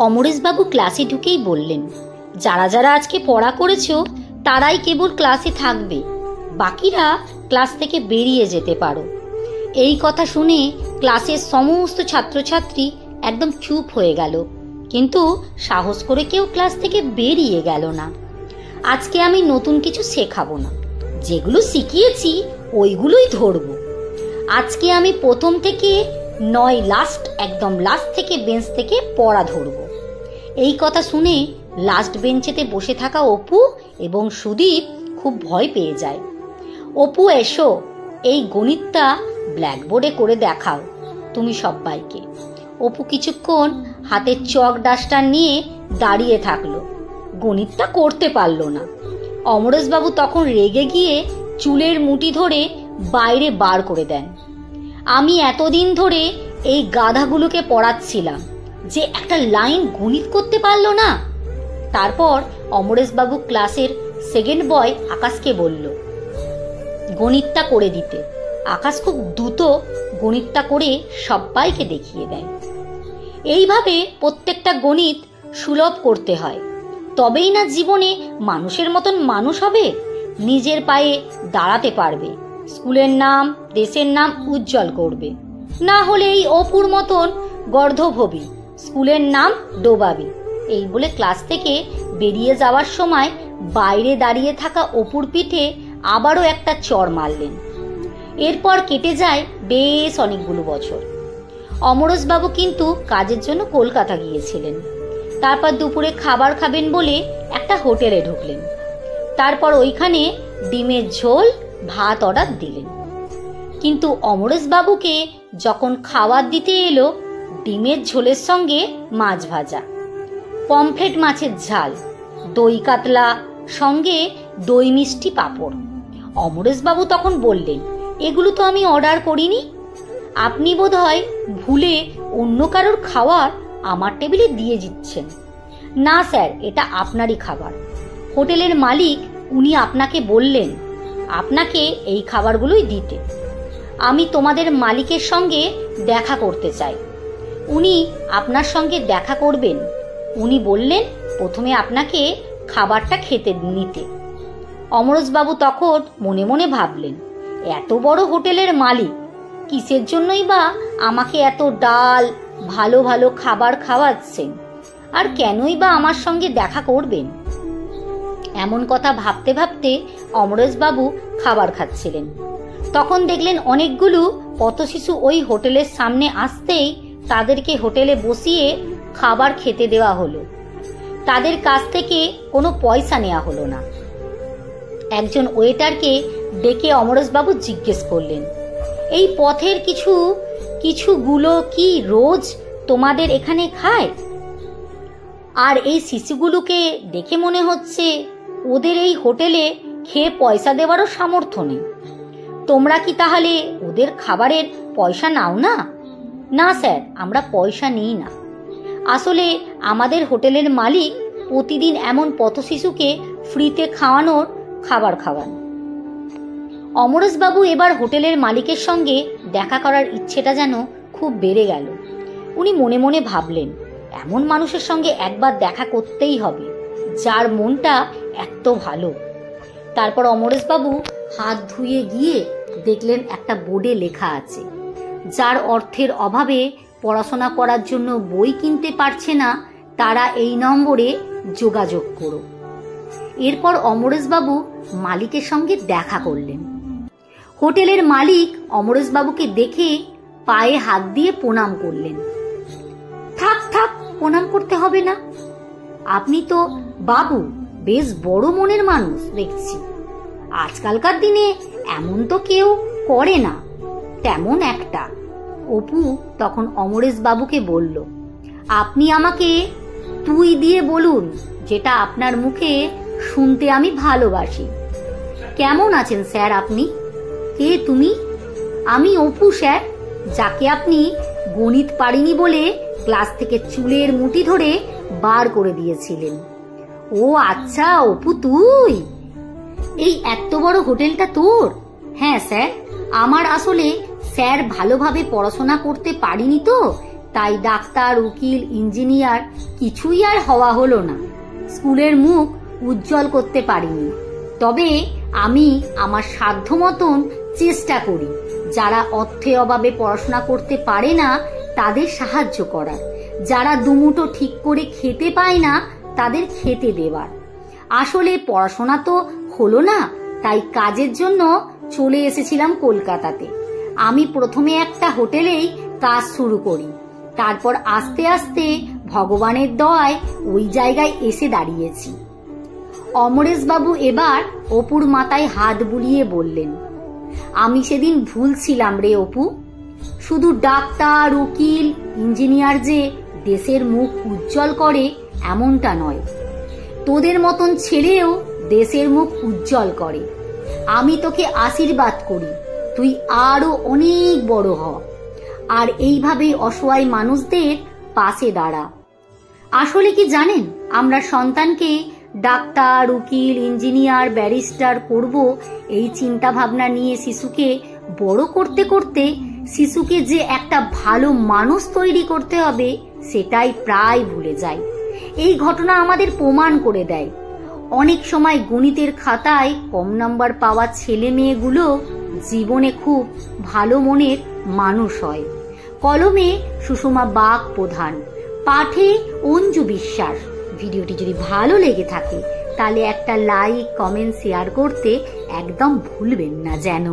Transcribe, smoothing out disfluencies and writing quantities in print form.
অমরেশবাবু ক্লাসে ঢুকেই বললেন, যারা যারা আজকে পড়া করেছো তারাই কেবল ক্লাসে থাকবে, বাকিরা ক্লাস থেকে বেরিয়ে যেতে পারো। এই কথা শুনে ক্লাসের সমস্ত ছাত্রছাত্রী একদম চুপ হয়ে গেল, কিন্তু সাহস করে কেউ ক্লাস থেকে বেরিয়ে গেল না। আজকে আমি নতুন কিছু শেখাবো না, যেগুলো শিখিয়েছি ওইগুলোই ধরবো। আজকে আমি প্রথম থেকে একদম লাস্ট থেকে বেঞ্চ থেকে পড়া ধরবো। এই কথা শুনে লাস্ট বেঞ্চেতে বসে থাকা অপু এবং সুদীপ খুব ভয় পেয়ে যায়। অপু, এসো, এই গণিতটা ব্ল্যাকবোর্ডে করে দেখাও তুমি সবাইকে। অপু কিছুক্ষণ হাতে চক ডাস্টার নিয়ে দাঁড়িয়ে থাকলো, গণিতটা করতে পারলো না। অমরেশবাবু তখন রেগে গিয়ে চুলের মুঠি ধরে বাইরে বার করে দেন। আমি এতদিন ধরে এই গাধাগুলোকে পড়াচ্ছিলাম যে একটা লাইন গণিত করতে পারলো না। তারপর অমরেশবাবু ক্লাসের সেকেন্ড বয় আকাশকে বলল গণিতটা করে দিতে। আকাশ খুব দ্রুত গণিতটা করে সবাইকে দেখিয়ে দেয়। এইভাবে প্রত্যেকটা গণিত সুলভ করতে হয়, তবেই না জীবনে মানুষের মতন মানুষ হবে, নিজের পায়ে দাঁড়াতে পারবে, স্কুলের নাম দেশের নাম উজ্জ্বল করবে। না হলে এই অপুর মতন গর্ধব হবি, স্কুলের নাম ডোবাবি। এই বলে ক্লাস থেকে বেরিয়ে যাওয়ার সময় বাইরে দাঁড়িয়ে থাকা অপুর পিঠে আবারও একটা চড় মারলেন। এরপর কেটে যায় বেশ অনেকগুলো বছর। অমরেশবাবু কিন্তু কাজের জন্য কলকাতা গিয়েছিলেন। তারপর দুপুরে খাবার খাবেন বলে একটা হোটেলে ঢুকলেন। তারপর ওইখানে ডিমের ঝোল ভাত অর্ডার দিলেন। কিন্তু অমরেশবাবুকে যখন খাবার দিতে এলো, ডিমের ঝোলের সঙ্গে মাছ ভাজা, পমফ্রেট মাছের ঝাল, দই কাতলা, সঙ্গে দই মিষ্টি পাঁপড়। অমরেশবাবু তখন বললেন, এগুলো তো আমি অর্ডার করিনি, আপনি বোধহয় ভুলে অন্য কারোর খাবার আমার টেবিলে দিয়ে দিচ্ছেন। না স্যার, এটা আপনারই খাবার। হোটেলের মালিক উনি আপনাকে বললেন আপনাকে এই খাবারগুলোই দিতে। আমি তোমাদের মালিকের সঙ্গে দেখা করতে চাই, উনি আপনার সঙ্গে দেখা করবেন। উনি বললেন প্রথমে আপনাকে খাবারটা খেতে নিতে। অমরেশবাবু তখন মনে মনে ভাবলেন, এত বড় হোটেলের মালিক কিসের জন্যই বা আমাকে এত ডাল ভালো ভালো খাবার খাওয়াচ্ছেন, আর কেনই বা আমার সঙ্গে দেখা করবেন। এমন কথা ভাবতে ভাবতে অমরেশবাবু খাবার খাচ্ছিলেন। তখন দেখলেন অনেকগুলো পথশিশু ওই হোটেলের সামনে আসতেই তাদেরকে হোটেলে বসিয়ে খাবার খেতে দেওয়া হলো। তাদের কাছ থেকে কোনো পয়সা নেওয়া হলো না। একজন ওয়েটারকে ডেকে অমরেশবাবু জিজ্ঞেস করলেন, এই পথের কিছুগুলো কি রোজ তোমাদের এখানে খায়? আর এই শিশুগুলোকে দেখে মনে হচ্ছে ওদের এই হোটেলে খেয়ে পয়সা দেওয়ারও সামর্থ্য নেই। তোমরা কি তাহলে ওদের খাবারের পয়সা নাও না? না স্যার, আমরা পয়সা নিই না। আসলে আমাদের হোটেলের মালিক প্রতিদিন এমন পথশিশুকে ফ্রিতে খাবার খাওয়ান। অমরেশবাবু এবার হোটেলের মালিকের সঙ্গে দেখা করার ইচ্ছেটা যেন খুব বেড়ে গেল। উনি মনে মনে ভাবলেন, এমন মানুষের সঙ্গে একবার দেখা করতেই হবে যার মনটা এত ভালো। তারপর অমরেশবাবু হাত ধুয়ে গিয়ে দেখলেন একটা বোর্ডে লেখা আছে, যার অর্থের অভাবে পড়াশোনা করার জন্য বই কিনতে পারছে না তারা এই নম্বরে যোগাযোগ করো। এরপর অমরেশবাবু মালিকের সঙ্গে দেখা করলেন। হোটেলের মালিক অমরেশবাবুকে দেখে পায়ে হাত দিয়ে প্রণাম করলেন। থাক থাক, প্রণাম করতে হবে না, আপনি তো বাবু বেশ বড় মনের মানুষ দেখছি। আজকালকার দিনে এমন তো কেউ করে না তেমন একটা। অপু তখন অমরেশবাবুকে বলল, আপনি আমাকে তুই দিয়ে বলুন, যেটা আপনার মুখে শুনতে আমি ভালোবাসি। কেমন আছেন স্যার আপনি? কে তুমি? আমি অপু স্যার, যাকে আপনি গণিত পারিনি বলে ক্লাস থেকে চুলের মুঠি ধরে বার করে দিয়েছিলেন। ও আচ্ছা অপু, তুই? এই এত বড় হোটেলটা তোর? হ্যাঁ স্যার, আমার আসলে স্যার ভালোভাবে পড়াশোনা করতে পারিনি তো, তাই ডাক্তার, উকিল, ইঞ্জিনিয়ার কিছুই আর হওয়া হলো না। স্কুলের মুখ উজ্জ্বল করতে পারিনি, তবে আমি আমার সাধ্য মতন চেষ্টা করি যারা অর্থের অভাবে পড়াশোনা করতে পারে না তাদের সাহায্য করার, যারা দুমুঠো ঠিক করে খেতে পায় না তাদের খেতে দেওয়ার। আসলে পড়াশোনা তো হলো না, তাই কাজের জন্য চলে এসেছিলাম কলকাতাতে। আমি প্রথমে একটা হোটেলেই কাজ শুরু করি, তারপর আস্তে আস্তে ভগবানের দয়ায় ওই জায়গায় এসে দাঁড়িয়েছি। অমরেশবাবু এবার অপুর মাথায় হাত বুলিয়ে বললেন, আমি সেদিন ভুল ছিলাম রে অপু। শুধু ডাক্তার, উকিল, ইঞ্জিনিয়ার যে দেশের মুখ উজ্জ্বল করে এমনটা নয়, তোদের মতন ছেলেও দেশের মুখ উজ্জ্বল করে। আমি তোকে আশীর্বাদ করি, তুই আরো অনেক বড় হ, আর এইভাবেই অসহায় মানুষদের পাশে দাঁড়া। আসলে কি জানেন, আমরা সন্তানকে ডাক্তার, উকিল, ইঞ্জিনিয়ার, ব্যারিস্টার করব এই চিন্তা ভাবনা নিয়ে শিশুকে বড় করতে করতে শিশুকে যে একটা ভালো মানুষ তৈরি করতে হবে সেটাই প্রায় ভুলে যায়। এই ঘটনা আমাদের প্রমাণ করে দেয়, অনেক সময় গণিতের খাতায় কম নাম্বার পাওয়া ছেলে মেয়েগুলো জীবনে খুব ভালো মনের মানুষ হয়। কলমে সুষমা বাগ প্রধান, পাঠে অঞ্জু বিশ্বাস। ভিডিওটি যদি ভালো লেগে থাকে তাহলে একটা লাইক, কমেন্ট, শেয়ার করতে একদম ভুলবেন না যেন।